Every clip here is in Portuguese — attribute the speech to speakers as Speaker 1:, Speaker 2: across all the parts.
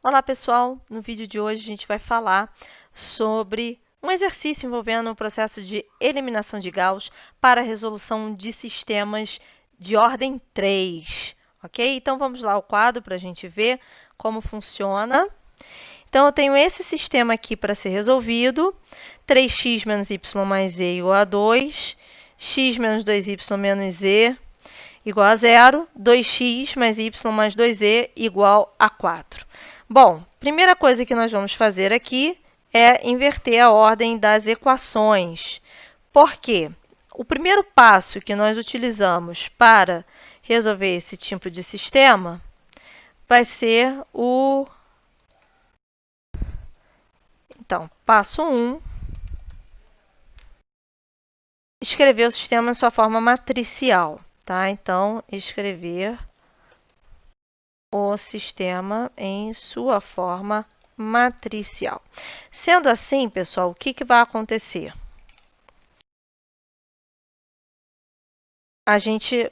Speaker 1: Olá pessoal, no vídeo de hoje a gente vai falar sobre um exercício envolvendo o processo de eliminação de Gauss para a resolução de sistemas de ordem 3, ok? Então vamos lá ao quadro para a gente ver como funciona. Então eu tenho esse sistema aqui para ser resolvido, 3x menos y mais z igual a 2, x menos 2y menos z igual a 0, 2x mais y mais 2z igual a 4. Bom, primeira coisa que nós vamos fazer aqui é inverter a ordem das equações. Por quê? O primeiro passo que nós utilizamos para resolver esse tipo de sistema vai ser o... Então, passo 1, escrever o sistema em sua forma matricial, tá? Então, escrever o sistema em sua forma matricial. Sendo assim, pessoal, o que vai acontecer? A gente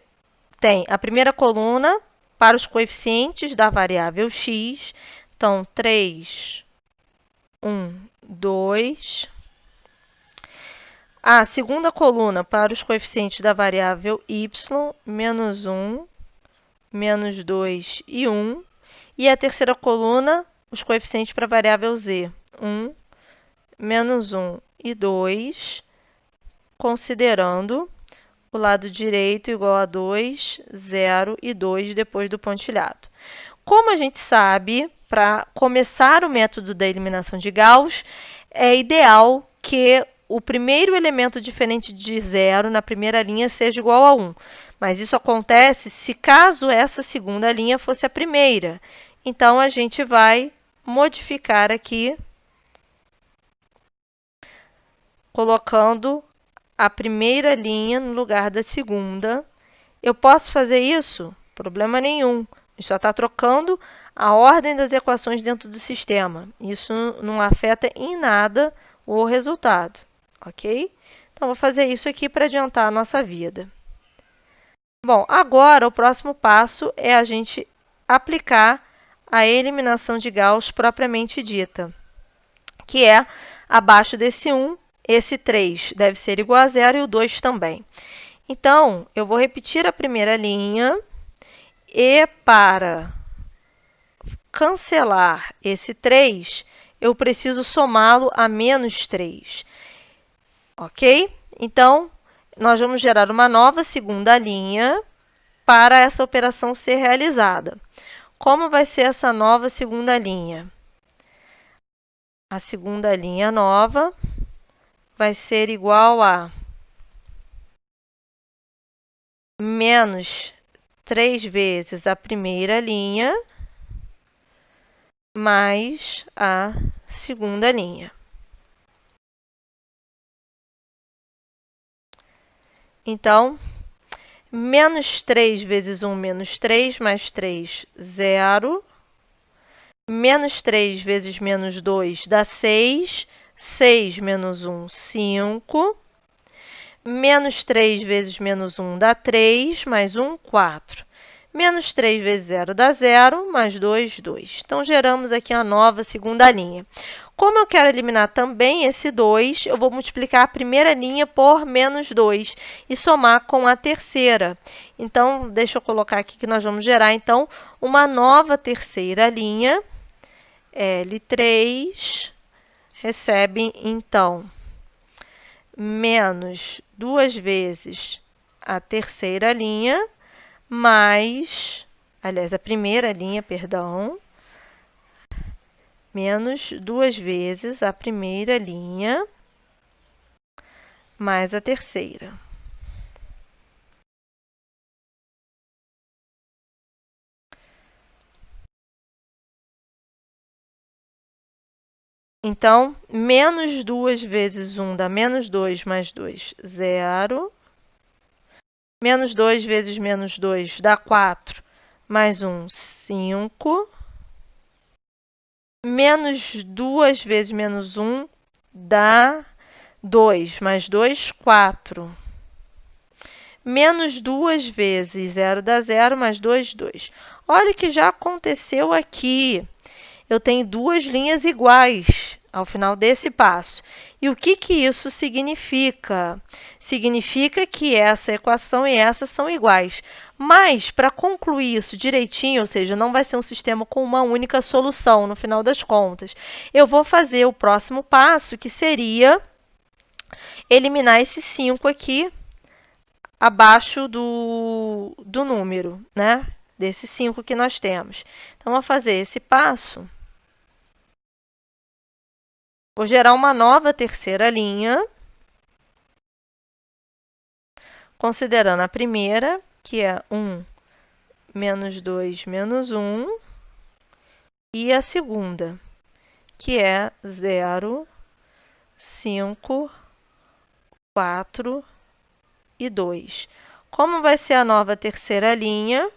Speaker 1: tem a primeira coluna para os coeficientes da variável x. Então, 3, 1, 2. A segunda coluna para os coeficientes da variável y, menos 1, menos 2 e 1. E a terceira coluna, os coeficientes para a variável z, 1, menos 1 e 2, considerando o lado direito igual a 2, 0 e 2 depois do pontilhado. Como a gente sabe, para começar o método da eliminação de Gauss, é ideal que o primeiro elemento diferente de 0 na primeira linha seja igual a 1. Mas isso acontece se caso essa segunda linha fosse a primeira. Então, a gente vai modificar aqui, colocando a primeira linha no lugar da segunda. Eu posso fazer isso? Problema nenhum. A gente só está trocando a ordem das equações dentro do sistema. Isso não afeta em nada o resultado, ok? Então, vou fazer isso aqui para adiantar a nossa vida. Bom, agora o próximo passo é a gente aplicar a eliminação de Gauss propriamente dita, que é abaixo desse 1, esse 3 deve ser igual a 0 e o 2 também. Então, eu vou repetir a primeira linha e para cancelar esse 3, eu preciso somá-lo a menos 3. Ok? Então, nós vamos gerar uma nova segunda linha para essa operação ser realizada. Como vai ser essa nova segunda linha? A segunda linha nova vai ser igual a menos 3 vezes a primeira linha mais a segunda linha. Então, menos 3 vezes 1, menos 3, mais 3, 0. Menos 3 vezes menos 2 dá 6. 6 menos 1, 5. Menos 3 vezes menos 1 dá 3, mais 1, 4. Menos 3 vezes 0 dá 0, mais 2, 2. Então, geramos aqui a nova segunda linha. Como eu quero eliminar também esse 2, eu vou multiplicar a primeira linha por menos 2 e somar com a terceira. Então, deixa eu colocar aqui que nós vamos gerar, então, uma nova terceira linha. L3 recebe, então, menos 2 vezes a terceira linha, mais, aliás, a primeira linha, perdão, menos 2 vezes a primeira linha, mais a terceira. Então, menos 2 vezes 1 dá menos 2, mais 2, 0. Menos 2 vezes menos 2 dá 4, mais 1, 5. Menos 2 vezes menos 1 dá 2, mais 2, 4. Menos 2 vezes 0 dá 0, mais 2, 2. Olha o que já aconteceu aqui. eu tenho duas linhas iguais ao final desse passo. E o que isso significa? Significa que essa equação e essa são iguais. Mas, para concluir isso direitinho, ou seja, não vai ser um sistema com uma única solução no final das contas, eu vou fazer o próximo passo, que seria eliminar esse 5 aqui abaixo do número, né? Desse 5 que nós temos. Então, vou fazer esse passo. Vou gerar uma nova terceira linha, considerando a primeira, que é 1 menos 2 menos 1, e a segunda, que é 0, 5, 4 e 2. Como vai ser a nova terceira linha?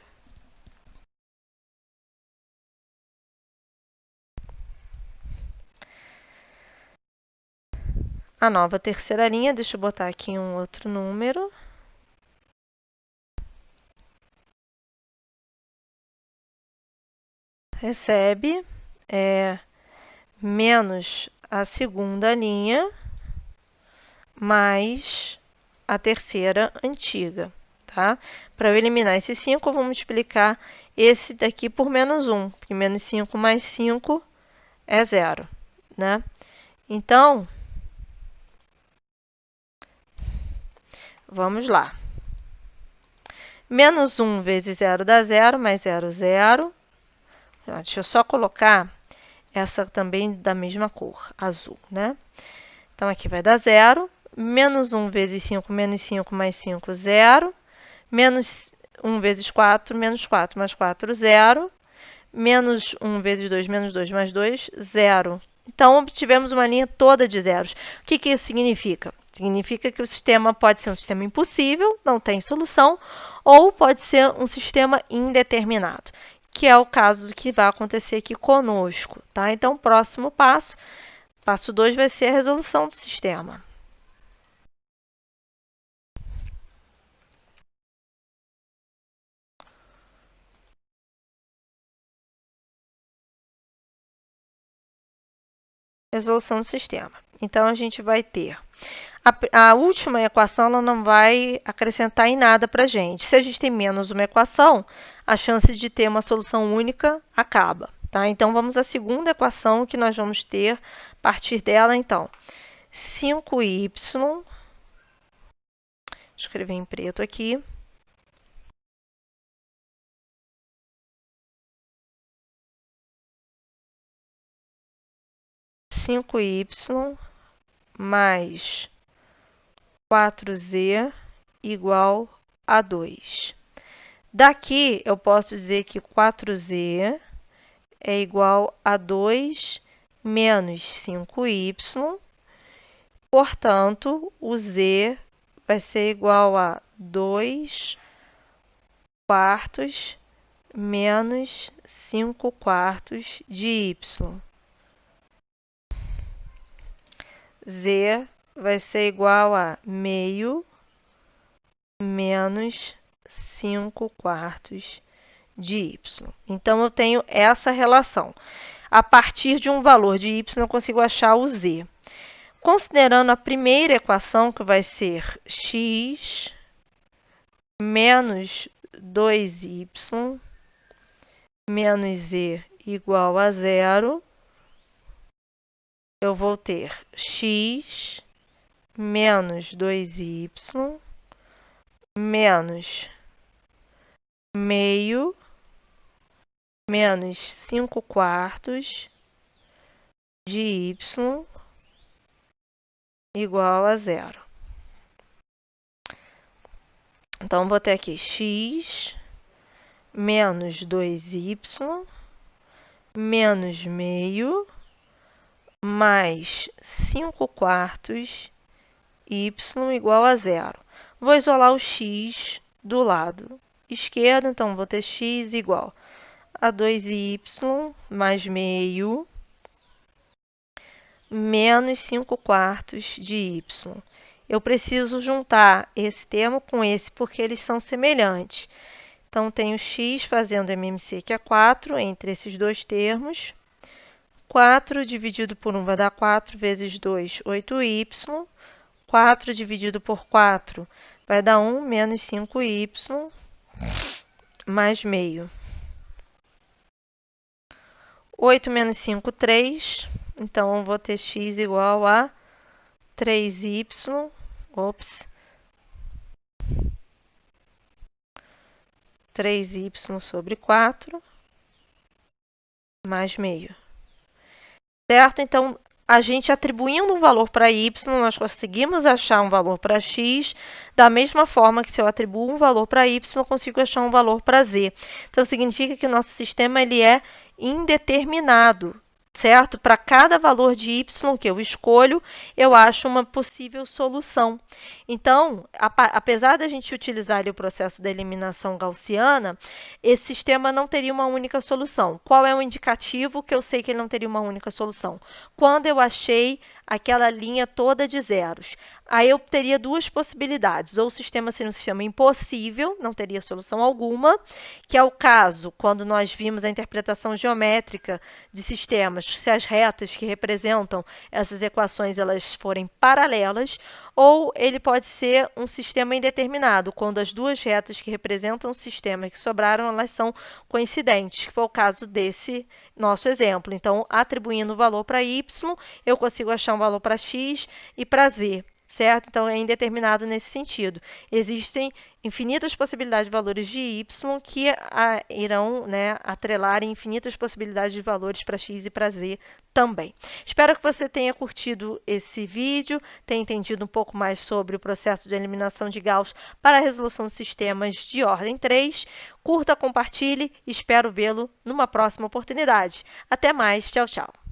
Speaker 1: A nova terceira linha, deixa eu botar aqui um outro número. Recebe menos a segunda linha mais a terceira antiga, tá? Para eu eliminar esse 5, eu vou multiplicar esse daqui por menos 1, porque menos 5 mais 5 é 0, né? Então, vamos lá. Menos 1 vezes 0 dá 0, mais 0, 0. Deixa eu só colocar essa também da mesma cor, azul, né? Então, aqui vai dar 0. Menos 1 vezes 5, menos 5 mais 5, 0. Menos 1 vezes 4, menos 4 mais 4, 0. Menos 1 vezes 2, menos 2 mais 2, 0. Então, obtivemos uma linha toda de zeros. O que isso significa? Significa que o sistema pode ser um sistema impossível, não tem solução, ou pode ser um sistema indeterminado, que é o caso que vai acontecer aqui conosco, tá? Então, o próximo passo, passo 2, vai ser a resolução do sistema. Resolução do sistema. Então, a gente vai ter a última equação, ela não vai acrescentar em nada para a gente. Se a gente tem menos uma equação, a chance de ter uma solução única acaba, tá? Então, vamos à segunda equação que nós vamos ter a partir dela, então. 5y, vou escrever em preto aqui, mais 4z igual a 2. Daqui, eu posso dizer que 4z é igual a 2 menos 5y. Portanto, o z vai ser igual a 2 quartos menos 5 quartos de y. Z vai ser igual a meio menos 5 quartos de y. Então, eu tenho essa relação. A partir de um valor de y, eu consigo achar o z. Considerando a primeira equação, que vai ser x menos 2y menos z igual a 0, eu vou ter x menos 2y menos meio menos 5 quartos de y igual a 0. Então, vou ter aqui x menos 2y menos meio mais 5 quartos y igual a 0. Vou isolar o x do lado esquerdo, então vou ter x igual a 2y mais meio menos 5 quartos de y. Eu preciso juntar esse termo com esse porque eles são semelhantes. Então, tenho x fazendo MMC, que é 4, entre esses dois termos, 4 dividido por 1 vai dar 4 vezes 2, 8y. 4 dividido por 4 vai dar 1 menos 5y mais meio. 8 menos 5, 3. Então, eu vou ter x igual a 3y. Ops. 3y sobre 4 mais meio. Certo? Então, a gente atribuindo um valor para y, nós conseguimos achar um valor para x, da mesma forma que se eu atribuo um valor para y, eu consigo achar um valor para z. Então, significa que o nosso sistema ele é indeterminado, certo? Para cada valor de y que eu escolho, eu acho uma possível solução. Então, apesar da gente utilizar ali o processo da eliminação gaussiana, esse sistema não teria uma única solução. Qual é o indicativo que eu sei que ele não teria uma única solução? Quando eu achei aquela linha toda de zeros. Aí eu teria duas possibilidades. Ou o sistema seria um sistema impossível, não teria solução alguma, que é o caso quando nós vimos a interpretação geométrica de sistemas, se as retas que representam essas equações elas forem paralelas, ou ele pode ser um sistema indeterminado, quando as duas retas que representam o sistema que sobraram, elas são coincidentes, que foi o caso desse nosso exemplo. Então, atribuindo o valor para y, eu consigo achar um valor para x e para z. Certo? Então, é indeterminado nesse sentido. Existem infinitas possibilidades de valores de y que irão, né, atrelar infinitas possibilidades de valores para x e para z também. Espero que você tenha curtido esse vídeo, tenha entendido um pouco mais sobre o processo de eliminação de Gauss para a resolução de sistemas de ordem 3. Curta, compartilhe e espero vê-lo numa próxima oportunidade. Até mais. Tchau, tchau.